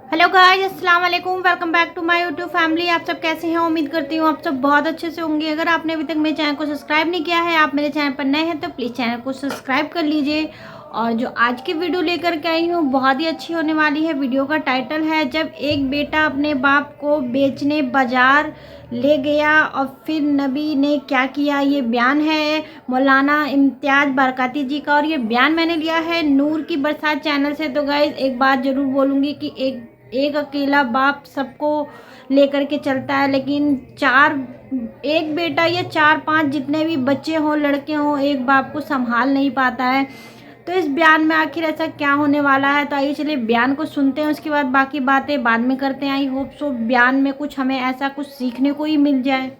Hello guys, अस्सलाम वालेकुम। Welcome back to my YouTube family. आप सब कैसे हैं? उम्मीद करती हूँ आप सब बहुत अच्छे से होंगे। अगर आपने अभी तक मेरे चैनल को सब्सक्राइब नहीं किया है, आप मेरे चैनल पर नए हैं तो प्लीज़ चैनल को सब्सक्राइब कर लीजिए। और जो आज की वीडियो लेकर के आई हूँ बहुत ही अच्छी होने वाली है। वीडियो का टाइटल है जब एक बेटा अपने बाप को बेचने बाजार ले गया और फिर नबी ने क्या किया। ये बयान है मौलाना इम्तियाज़ बरकाती जी का और ये बयान मैंने लिया है नूर की बरसात चैनल से। तो गाइस एक बात ज़रूर बोलूँगी कि एक अकेला बाप सबको लेकर के चलता है, लेकिन एक बेटा या 4-5 जितने भी बच्चे हों, लड़के हों, एक बाप को संभाल नहीं पाता है। तो इस बयान में आखिर ऐसा क्या होने वाला है, तो आइए चलिए बयान को सुनते हैं, उसके बाद बाकी बातें बाद में करते हैं। आई होप सो बयान में कुछ हमें ऐसा कुछ सीखने को ही मिल जाए।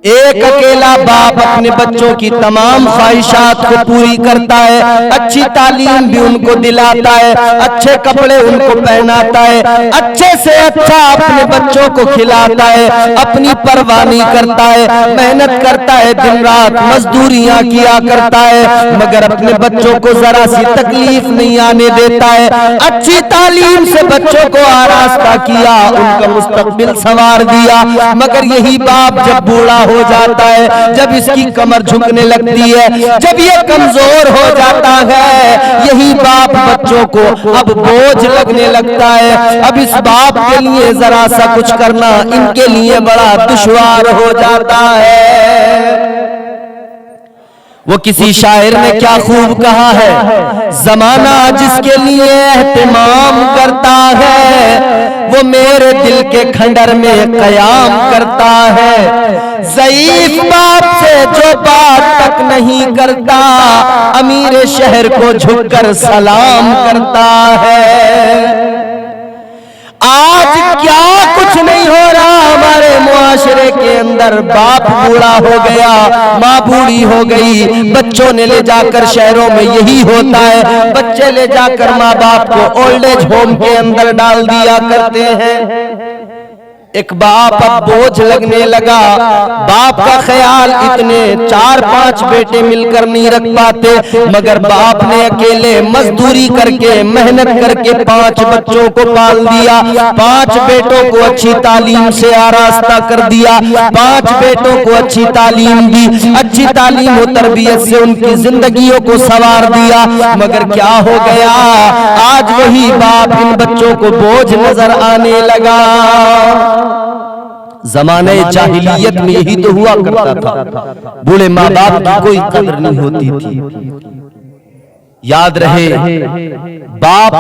एक अकेला बाप अपने बच्चों की तमाम ख्वाहिशात को पूरी करता है, अच्छी तालीम भी उनको दिलाता है, अच्छे कपड़े उनको पहनाता है, अच्छे से अच्छा अपने बच्चों को खिलाता है, अपनी परवाह नहीं करता है, मेहनत करता है, दिन रात मजदूरियां किया करता है, मगर अपने बच्चों को जरा सी तकलीफ नहीं आने देता है। अच्छी तालीम से बच्चों को आरास्ता किया, उनका मुस्तकबिल संवार दिया, मगर यही बाप जब बूढ़ा हो जाता है, जब इसकी कमर झुकने लगती है, जब ये कमजोर हो जाता है, यही बाप बच्चों को अब बोझ लगने लगता है। अब इस बाप के लिए जरा सा कुछ करना इनके लिए बड़ा दुश्वार हो जाता है। वो किसी शायर ने क्या खूब कहा है, जमाना जिसके लिए एहतिमाम करता है वो मेरे दिल के खंडर में कयाम करता है। ज़ईफ बाप से जो बात तक नहीं करता, अमीर शहर को झुककर सलाम करता है। आज क्या कुछ नहीं हो रहा हमारे मुआशरे के अंदर। बाप बूढ़ा हो गया, माँ बूढ़ी हो गई, बच्चों ने ले जाकर शहरों में यही होता है, बच्चे ले जाकर माँ बाप को ओल्ड एज होम के अंदर डाल दिया करते हैं। एक बाप अब बोझ लगने लगा, बाप का ख्याल इतने 4-5 बेटे मिलकर नहीं रख पाते, मगर बाप ने अकेले मजदूरी करके मेहनत करके 5 बच्चों को पाल दिया, 5 बेटों को अच्छी तालीम से आरास्ता कर दिया, 5 बेटों को अच्छी तालीम दी, अच्छी तालीम और तरबियत से उनकी जिंदगियों को संवार दिया। मगर क्या हो गया, आज वही बाप इन बच्चों को बोझ नजर आने लगा। ज़माने जाहिलियत में यही तो हुआ करता था, बूढ़े माँ बाप की कोई कदर नहीं होती थी। याद रहे, बाप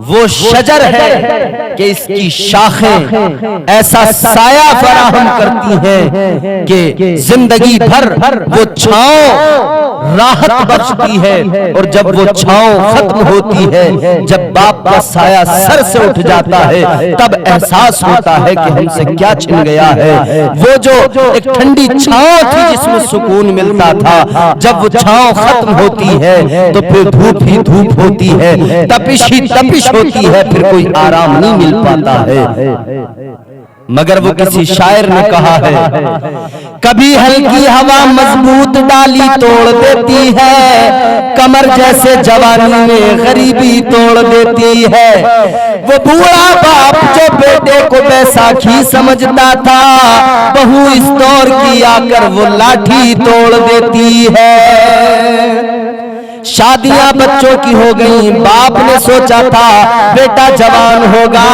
वो शजर है कि इसकी शाखें ऐसा साया फराहम करती हैं कि जिंदगी भर वो छांव राहत बख्शती है, और जब वो छांव खत्म होती है, जब बाप का साया सर से उठ जाता है, तब एहसास होता है कि हमसे क्या छिन गया है। वो जो एक ठंडी छांव थी जिसमें सुकून मिलता था, जब वो छांव खत्म होती है तो फिर धूप ही धूप होती है, तपिश ही तपिश होती है, फिर कोई आराम नहीं मिल पाता है। मगर वो किसी शायर ने कहा है, कभी हल्की हवा मजबूत डाली तोड़ देती है, कमर जैसे जवानी में गरीबी तोड़ देती है। वो बूढ़ा बाप जो बेटे को बैसाखी समझता था, बहू इस दौर की आकर वो लाठी तोड़ देती है। शादियां बच्चों की हो गई, बाप ने सोचा था बेटा जवान होगा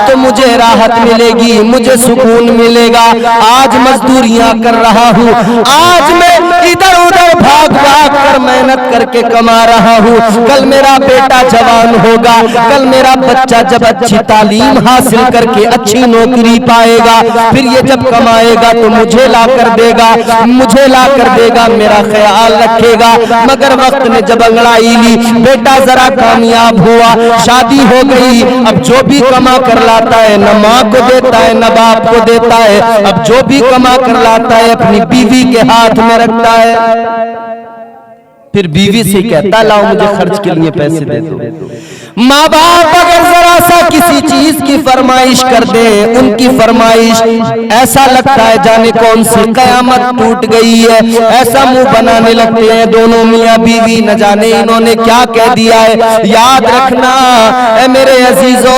तो मुझे राहत मिलेगी, मुझे सुकून मिलेगा। आज मजदूरियां कर रहा हूँ, आज मैं इधर उधर भाग भाग कर मेहनत करके कमा रहा हूँ, कल मेरा बेटा जवान होगा, कल मेरा बच्चा जब अच्छी तालीम हासिल करके अच्छी नौकरी पाएगा, फिर ये जब कमाएगा तो मुझे ला कर देगा, मुझे ला कर देगा, मेरा ख्याल रखेगा। मगर वक्त ने जब अंगड़ाई ली, बेटा जरा कामयाब हुआ, शादी हो गई, अब जो भी कमा कर लाता है न माँ को देता है न बाप को देता है, अब जो भी कमा कर लाता है अपनी बीवी के हाथ में रखता है, फिर बीवी से कहता लाओ मुझे खर्च के लिए पैसे दे दो। माँ बाप अगर जरा सा किसी चीज की फरमाइश कर दे, उनकी फरमाइश ऐसा लगता है जाने कौन सी कयामत टूट गई है, ऐसा मुंह बनाने लगते हैं दोनों मियाँ बीवी, न जाने इन्होंने क्या कह दिया है। याद रखना ऐ मेरे अजीजों,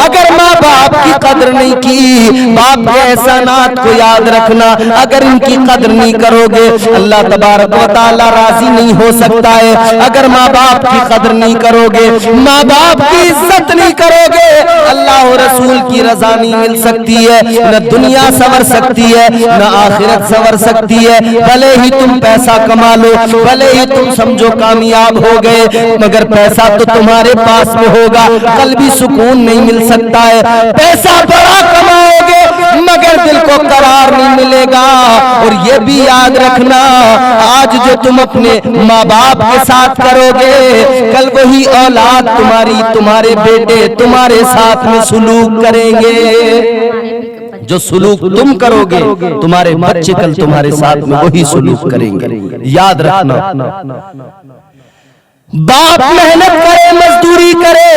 अगर माँ बाप की कदर नहीं की, बाप के एहसानात को याद रखना, अगर इनकी कदर नहीं करोगे अल्लाह तबारक व तआला राजी नहीं हो सकता है। अगर माँ बाप की कदर नहीं करोगे, माँ बाप की इज्जत नहीं करोगे, अल्लाह और रसूल की रजा नहीं मिल सकती है, न दुनिया संवर सकती है न आखिरत संवर सकती है। भले ही तुम पैसा कमा लो, भले ही तुम समझो कामयाब हो गए, मगर पैसा तो तुम्हारे पास में होगा, कल्बी सुकून नहीं मिल सकता है। पैसा बड़ा कमाओगे मगर दिल को करार नहीं मिलेगा। और ये भी याद रखना, आज जो तुम अपने माँ बाप के साथ करोगे, कल वही औलाद तुम्हारे बेटे तुम्हारे साथ में सुलूक करेंगे। जो सुलूक तुम करोगे तुम्हारे बच्चे कल तुम्हारे साथ में वही सुलूक करेंगे। याद रखना, बाप मेहनत करे, मजदूरी करे,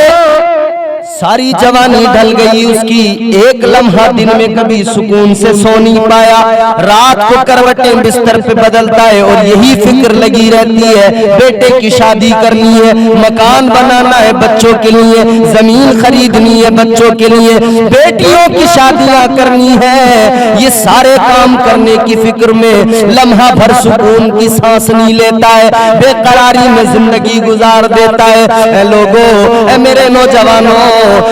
सारी जवानी ढल गई उसकी, एक लम्हा दिन में कभी सुकून से सो नहीं पाया, रात को करवटें बिस्तर पे बदलता है और यही फिक्र लगी रहती है, बेटे की शादी करनी है, मकान बनाना है बच्चों के लिए, जमीन खरीदनी है बच्चों के लिए, बेटियों की शादियां करनी है। ये सारे काम करने की फिक्र में लम्हा भर सुकून की सांस नहीं लेता है, बेकरारी में जिंदगी गुजार देता है। ऐ लोगों, ऐ मेरे नौजवानों,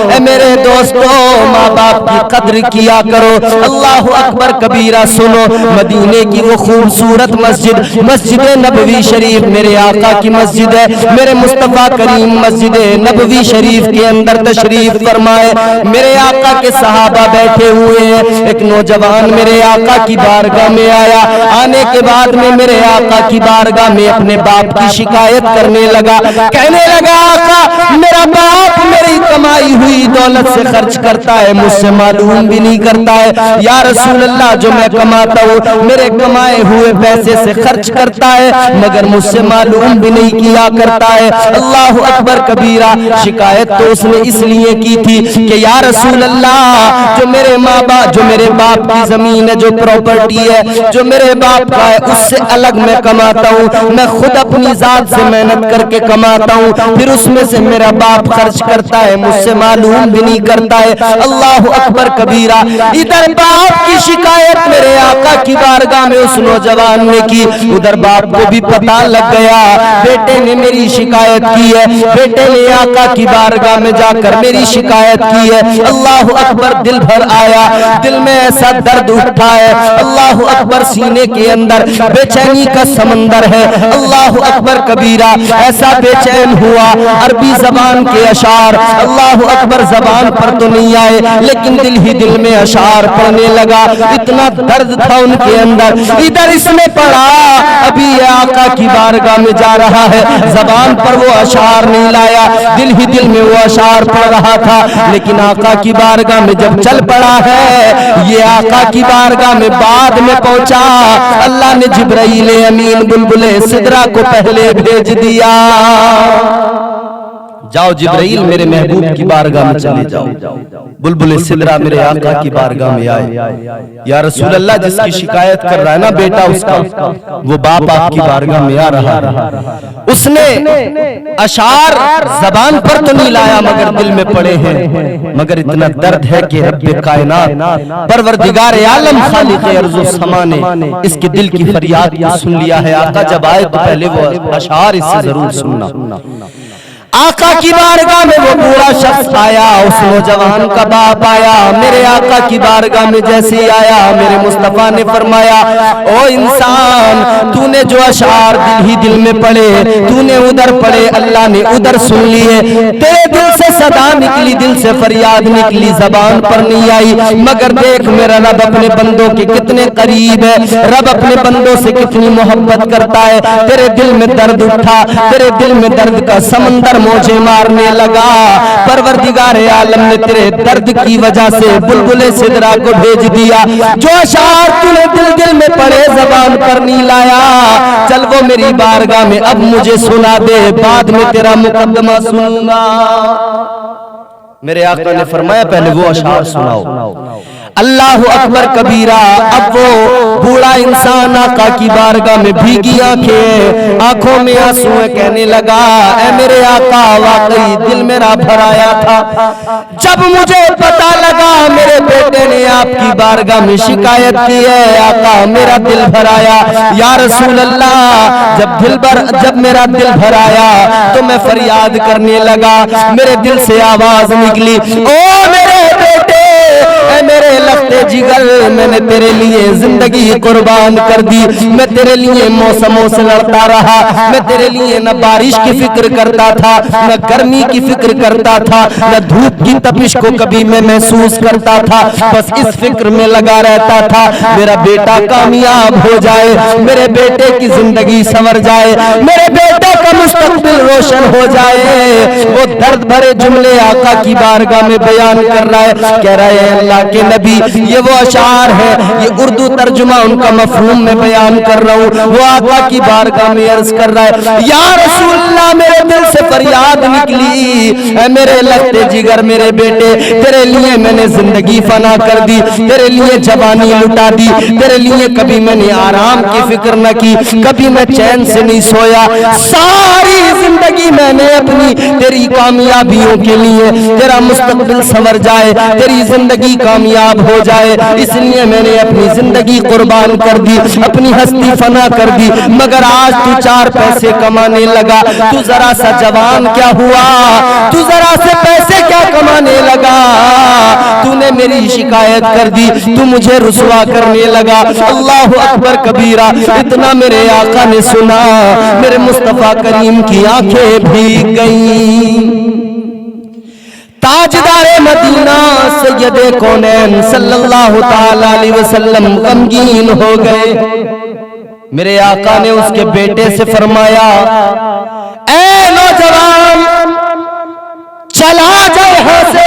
ऐ मेरे दोस्तों, माँ बाप की कद्र किया करो। अल्लाह अकबर कबीरा सुनो, मदीने की वो खूबसूरत मस्जिद, मस्जिद नबवी शरीफ मेरे आका की मस्जिद है, मेरे मुस्तफा करीम मस्जिद नबवी शरीफ के अंदर तशरीफ फरमाए। मेरे आका के सहाबा बैठे हुए हैं, एक नौजवान मेरे आका की बारगाह में आया, आने के बाद में मेरे आका की बारगाह में अपने बाप की शिकायत करने लगा, कहने लगा आका मेरा बाप मेरी कमाई हुई दौलत से खर्च करता है, मुझसे मालूम भी नहीं करता है। या रसूल अल्लाह, जो मैं कमाता हूँ मेरे कमाए हुए पैसे से खर्च करता है, मगर मुझसे मालूम भी नहीं किया करता है। अल्लाह अकबर कबीरा, शिकायत तो उसने इसलिए की थी कि या रसूल अल्लाह, जो मेरे माँ बाप, जो मेरे बाप की जमीन है, जो प्रॉपर्टी है, जो मेरे बाप का है, उससे अलग मैं कमाता हूँ, मैं खुद अपनी जात से मेहनत करके कमाता हूँ, फिर उसमें से मेरा बाप खर्च करता है, मुझसे मालूम भी नहीं करता है। अल्लाह अकबर कबीरा, इधर बाप की शिकायत मेरे आका की बारगाह में उस नौजवान ने की, उधर बाप को भी पता लग गया बेटे ने मेरी शिकायत की है, बेटे ने आका की बारगाह में जाकर मेरी शिकायत की है। अल्लाह अकबर, दिल भर आया, दिल में ऐसा दर्द उठा है, अल्लाह अकबर, सीने के अंदर बेचैनी का समंदर है। अल्लाह अकबर कबीरा, ऐसा बेचैन हुआ, अरबी जबान के अशार अल्लाह अकबर जबान पर तो नहीं आए, लेकिन दिल ही दिल में अशार पढ़ने लगा, इतना दर्द था उनके अंदर। इधर इसने पढ़ा, अभी ये आका की बारगाह में जा रहा है, जबान पर वो अशार नहीं लाया, दिल ही दिल में वो अशार पढ़ रहा था, लेकिन आका की बारगाह में जब चल पड़ा है, ये आका की बारगाह में बाद में पहुंचा, अल्लाह ने जिब्राइल अमीन बुलबुले सिदरा को पहले भेज दिया, जाओ जिब्राइल मेरे महबूब की बारगाह में चले जाओ। बुलबुल सिदरा मेरे आका की बारगाह में आए, या रसूल अल्लाह, जिसकी शिकायत कर रहा है ना बेटा उसका, वो बाप आपकी बारगाह में आ रहा है। उसने अशार जबान पर तो नहीं लाया मगर दिल में पड़े हैं, मगर इतना दर्द है कि रब्बे कायनात परवरदिगार आलम खालिक अर्ज़ व समा ने इसके दिल की फरियाद को सुन लिया है। आका जब आए तो पहले वो अशार इससे जरूर सुनना। आका की बारगाह में वो बूढ़ा शख्स आया, उस नौजवान का बाप आया, मेरे आका की बारगाह में जैसे ही आया, मेरे मुस्तफा ने फरमाया, ओ इंसान, तूने जो अशार दिल ही दिल में पढ़े, तूने उधर पढ़े, अल्लाह ने उधर सुन लिए, तेरे दिल से सदा निकली, दिल से फरियाद निकली, जबान पर नहीं आई, मगर देख मेरा रब अपने बंदों के कितने करीब है, रब अपने बंदों से कितनी मोहब्बत करता है। तेरे दिल में दर्द उठा, तेरे दिल में दर्द का समंदर मुझे मारने लगा। परवरदिगार आलम ने तेरे दर्द की वजह से बुलबुले सिदरा को भेज दिया। जो अशार तूने दिल दिल में पड़े जबान पर नहीं लाया, चल वो मेरी बारगाह में अब मुझे सुना दे, बाद में तेरा मुकद्दमा सुनूंगा। मेरे आका ने फरमाया पहले वो अशार सुनाओ। अल्लाह अकबर कबीरा। अब वो बूढ़ा इंसान आका की बारगाह में भीगी आंखें, आंखों में आंसू है, कहने लगा ऐ मेरे आका वाकई दिल मेरा भर आया था जब मुझे पता लगा मेरे बेटे ने आपकी बारगाह में शिकायत की है। आका मेरा दिल भर आया। या रसूल अल्लाह, जब मेरा दिल भर आया तो मैं फरियाद करने लगा। मेरे दिल से आवाज निकली, ओ मेरे बेटे, मेरे लफ्ते जिगर, मैंने तेरे लिए जिंदगी कुर्बान कर दी। मैं तेरे लिए मौसमों से लड़ता रहा। मैं तेरे लिए न बारिश की फिक्र करता था, न गर्मी की फिक्र करता था, न धूप की तपिश को कभी मैं महसूस करता था। बस इस फिक्र में लगा रहता था मेरा बेटा कामयाब हो जाए, मेरे बेटे की जिंदगी संवर जाए, मेरे बेटे का मुस्तकबिल रोशन हो जाए। वो दर्द भरे जुमले आका की बारगाह में बयान कर रहा है, कह रहा है अल्लाह के नबी, ये वो अशार है, ये उर्दू तर्जुमा उनका मफहूम में बयान कर रहा हूँ। वो आका की बारगाह में अर्ज कर रहा है, या रसूल अल्लाह, मेरे दिल से फरियाद निकली, ऐ मेरे लगते जिगर, मेरे बेटे, तेरे लिए मैंने जिंदगी फना कर दी, तेरे लिए जवानी लुटा दी, तेरे लिए कभी मैंने आराम की फिक्र न की, कभी मैं चैन से नहीं सोया। सारी जिंदगी मैंने अपनी तेरी कामयाबियों के लिए, तेरा मुस्तकबिल संवर जाए, तेरी जिंदगी कामयाब हो जाए, इसलिए मैंने अपनी जिंदगी कुर्बान कर दी, अपनी हस्ती फना कर दी। मगर आज तू 4 पैसे कमाने लगा, तू जरा सा जवान क्या हुआ, तू जरा से पैसे क्या कमाने लगा, तूने मेरी शिकायत कर दी, तू मुझे रुसवा करने लगा। अल्लाह अकबर कबीरा। इतना मेरे आका ने सुना, मेरे मुस्तफा करीम की आंखें भीग गईं। ताजदारे मदीना सैयदे कौनैन सल्लल्लाहु ताला अलैहि वसल्लम गमगीन हो गए। मेरे आका ने उसके बेटे से फरमाया, ऐ नौजवान, चला जा यहाँ से,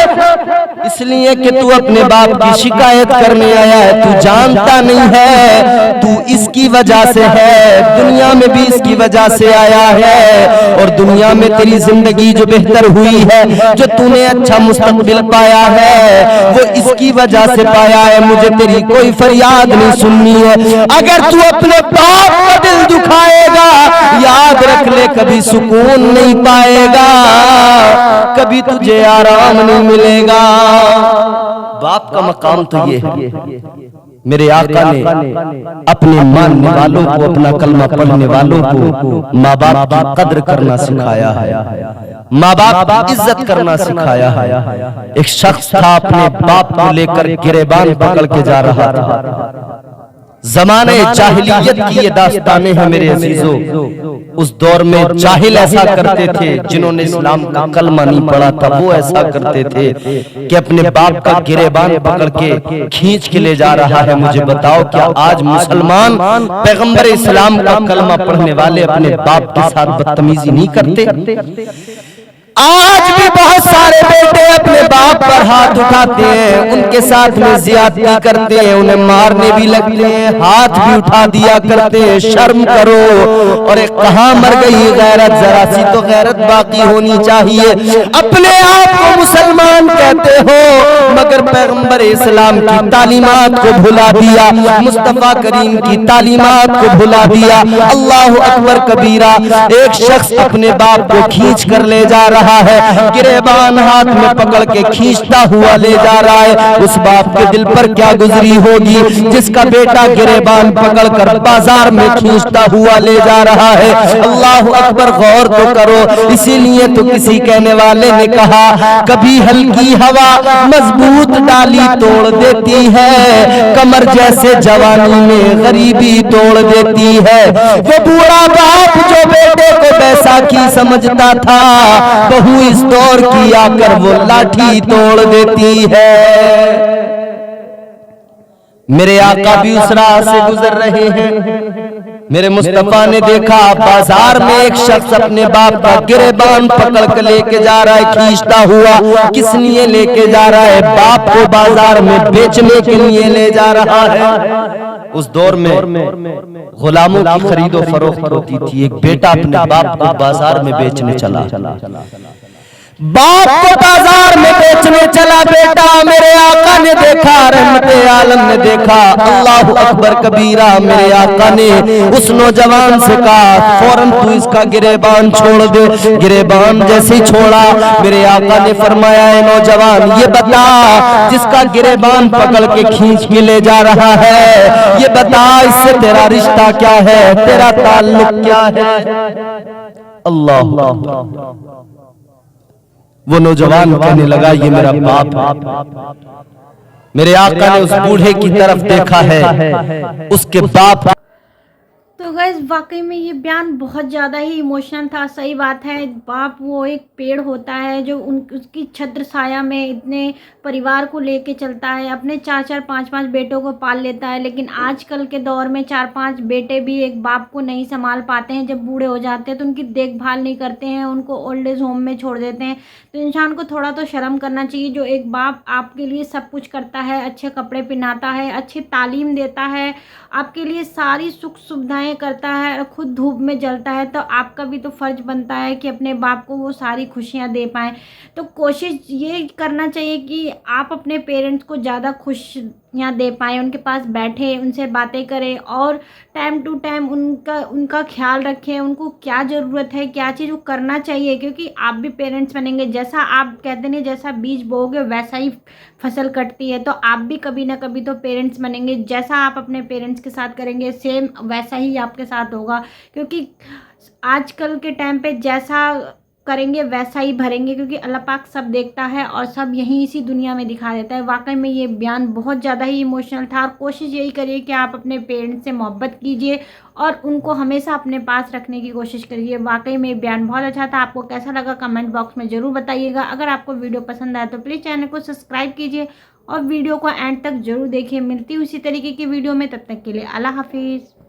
इसलिए कि तू अपने बाप की शिकायत करने आया है। तू जानता नहीं है तू इसकी वजह से है, दुनिया में भी इसकी वजह से आया है, और दुनिया में तेरी जिंदगी जो बेहतर हुई है, जो तूने अच्छा मुस्तकबिल पाया है, वो इसकी वजह से पाया है। मुझे तेरी कोई फरियाद नहीं सुननी है। अगर तू अपने बाप का दिल दुखाएगा, याद रख ले कभी सुकून नहीं पाएगा, कभी तुझे आराम नहीं मिलेगा। बाप का मकाम तो ये है। मेरे आका ने अपने मानने वालों को, अपना कलमा पढ़ने वालों को माँ बाप की कद्र करना सिखाया है, माँ बाप की इज्जत करना सिखाया है। एक शख्स था अपने बाप को लेकर गिरेबान पकड़ के जा रहा था। ज़माने जाहिलियत की ये दास्तानें हैं मेरे अजीजों। उस दौर में जाहिल ऐसा करते थे, जिन्होंने इस्लाम का कलमा नहीं पढ़ा था, वो ऐसा करते थे कि अपने बाप का गिरेबान पकड़ के खींच के ले जा रहा है। मुझे बताओ, क्या आज मुसलमान पैगंबर इस्लाम का कलमा पढ़ने वाले अपने बाप के साथ बदतमीजी नहीं करते? आज भी बहुत सारे बेटे अपने बाप पर हाथ उठाते हैं, उनके साथ में ज्यादती करते हैं, उन्हें मारने भी लगते हैं, हाथ भी उठा दिया करते हैं। शर्म करो। और एक कहाँ मर गई गैरत, जरा सी तो गैरत बाकी होनी चाहिए। अपने आप को मुसलमान कहते हो, मगर पैगंबर इस्लाम की तालीमात को भुला दिया, मुस्तफा करीम की तालीमात को भुला दिया। अल्लाह अकबर कबीरा। एक शख्स अपने बाप को खींच कर ले जा रहा है, गिरेबान हाथ में पकड़ के खींचता हुआ ले जा रहा है। उस बाप के दिल पर क्या गुजरी होगी जिसका बेटा गिरेबान पकड़कर बाजार में खींचता हुआ ले जा रहा है। अल्लाह अकबर, गौर तो करो। इसीलिए तो किसी कहने वाले ने कहा, कभी हल्की हवा मजबूत डाली तोड़ देती है, कमर जैसे जवानी में गरीबी तोड़ देती है। वो बूढ़ा बाप जो बेटे को बैसाखी समझता था, बहू इस दौर की आकर वो लाठी तोड़ देती है। मेरे आका भी उस राह से गुजर रहे हैं। میرے مصطفیٰ نے دیکھا بازار میں ایک شخص اپنے باپ کا گریبان پکڑ کر لے کے جا رہا ہے، کھینچتا ہوا۔ کس لیے لے کے جا رہا ہے؟ باپ کو بازار میں بیچنے کے لیے لے جا رہا ہے۔ اس دور میں غلاموں کی خرید و فروخت ہوتی تھی۔ ایک بیٹا اپنے باپ کو بازار میں بیچنے چلا، باپ کو بازار میں بیچنے چلا بیٹا۔ میرے آقا نے دیکھا، رحمت عالم نے دیکھا، اللہ اکبر کبیرہ، میرے آقا نے اس نوجوان سے کہا فوراً تو اس کا گریبان چھوڑ دے۔ گریبان جیسے ہی چھوڑا، میرے آقا نے فرمایا اے نوجوان یہ بتا جس کا گریبان پکڑ کے کھینچ کے لے جا رہا ہے، یہ بتا اس سے تیرا رشتہ کیا ہے، تیرا تعلق کیا ہے؟ اللہ، وہ نوجوان کہنے لگا یہ میرا باپ ہے۔ میرے آقا نے اس بوڑھے کی طرف دیکھا ہے، اس کے باپ۔ تو گائز واقعی میں یہ بیان بہت زیادہ ہی ایموشنل تھا۔ صحیح بات ہے، باپ وہ ایک پیڑ ہوتا ہے جو اس کی چھتر سایہ میں اتنے پریوار کو لے کے چلتا ہے، اپنے 4-4 5-5 بیٹوں کو پال لیتا ہے۔ لیکن آج کل کے دور میں 4-5 بیٹے بھی ایک باپ کو نہیں سنبھال پاتے ہیں۔ جب بوڑھے ہو جاتے ہیں تو ان کی دیکھ بھال نہیں کرتے ہیں، ان کو اولڈ ایج ہوم میں چھوڑ دیتے ہیں۔ تو انسان کو تھوڑا تو شرم کرنا چاہیے، جو ایک باپ آپ کے لیے سب کچھ کرتا ہے، اچھے کپڑے پہناتا ہے، اچھی تعلیم دیتا ہے، آپ کے لیے ساری سکھ سویدھائیں کرتا ہے، خود دھوپ میں جلتا ہے، تو آپ کا بھی تو فرض بنتا ہے کہ اپنے باپ کو وہ ساری خوشیاں دے پائیں۔ تو کوشش یہ کرنا چاہیے کہ آپ اپنے پیرنٹس کو زیادہ خوشیاں دے پائیں، ان کے پاس بیٹھیں، ان سے باتیں کریں اور ٹائم ٹو ٹائم ان کا خیال رکھیں، ان کو کیا ضرورت ہے، کیا چیز وہ کرنا چاہیے، کیونکہ آپ بھی پیرنٹس بنیں گے۔ جیسا آپ کہتے ہیں جیسا بیج بو گے ویسا ہی فصل کٹتی ہے، تو آپ بھی کبھی نہ کبھی تو پیرنٹس بنیں گے۔ جیسا آپ اپنے پیرنٹس کے ساتھ کریں گے سیم ویسا ہی آپ کے ساتھ ہوگا، کیونکہ آج کل کے ٹائم پہ جیسا کریں گے ویسا ہی بھریں گے، کیونکہ اللہ پاک سب دیکھتا ہے اور سب یہیں اسی دنیا میں دکھا دیتا ہے۔ واقعی میں یہ بیان بہت زیادہ ہی ایموشنل تھا، اور کوشش یہی کریے کہ آپ اپنے پیرنٹس سے محبت کیجیے اور ان کو ہمیشہ اپنے پاس رکھنے کی کوشش کریے۔ واقعی میں بیان بہت اچھا تھا۔ آپ کو کیسا لگا کمنٹ باکس میں ضرور بتائیے گا۔ اگر آپ کو ویڈیو پسند آئے تو پلیز چینل کو سبسکرائب کیجیے اور ویڈیو کو اینڈ تک ضرور دیکھیے۔ ملتی ہوں اسی طریقے کی ویڈیو میں، تب تک کے لیے اللہ حافظ۔